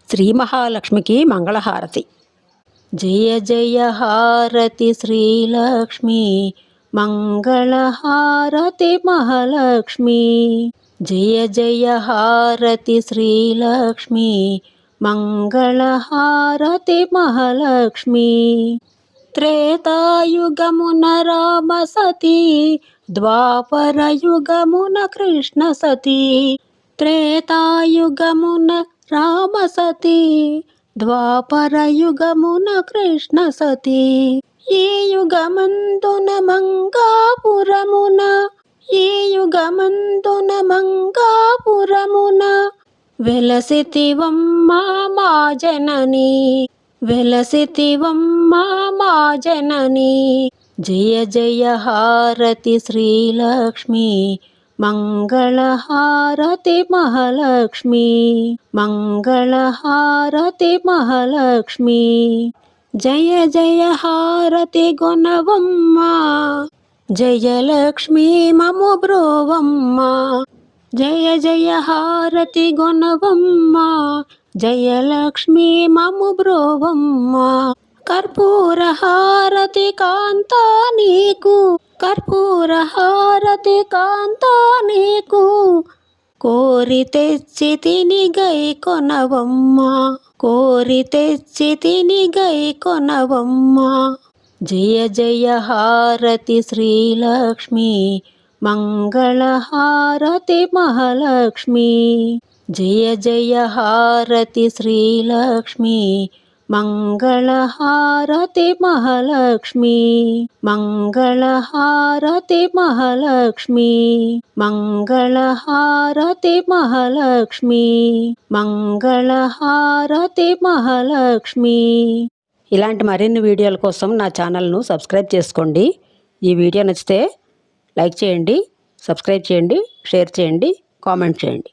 శ్రీ మహాలక్ష్మికి మంగళహారతి. జయ జయ హారతి శ్రీలక్ష్మి, మంగళహారతి మహాలక్ష్మి. జయ జయ హారతి శ్రీలక్ష్మి, మంగళహారతి మహాలక్ష్మి. త్రేతాయుగమున రామ సతీ, ద్వాపరయుగమున కృష్ణ సతీ. త్రేతాయుగమున రామ సతీ, ద్వాపరయుగమున కృష్ణ సతీ. ఈ యుగమందున మంగాపురమున, ఈ యుగమందున మంగాపురమున వెలసితివమ్మా మా జనని, వెలసితివమ్మా మా జనని. జయ జయ హారతి శ్రీలక్ష్మి, మంగళహారతి మహాలక్ష్మి. మంగళహారతి మహాలక్ష్మి. జయ జయ హారతి గుణవమ్మ, జయలక్ష్మి మము బ్రోవమ్మ. జయ జయ హారతి గుణవమ్మ, జయలక్ష్మి మము బ్రోవమ్మ. కర్పూర హారతి కాంతా నీకు, కర్పూర హారతి కాంతా నీకు. కోరి తెచ్చి తిని గై కొనవమ్మ, కోరి తెచ్చి తిని గై కొనవమ్మ. జయ జయ హారతి శ్రీలక్ష్మి, మంగళహారతి మహాలక్ష్మి. జయ జయ హారతి శ్రీలక్ష్మి, మంగళహారతి మహాలక్ష్మి. మంగళహారతి మహాలక్ష్మి. మంగళహారతి మహాలక్ష్మి. మంగళహారతి మహాలక్ష్మి. ఇలాంటి మరిన్ని వీడియోల కోసం నా ఛానల్ను సబ్స్క్రైబ్ చేసుకోండి. ఈ వీడియో నచ్చితే లైక్ చేయండి, సబ్స్క్రైబ్ చేయండి, షేర్ చేయండి, కామెంట్ చేయండి.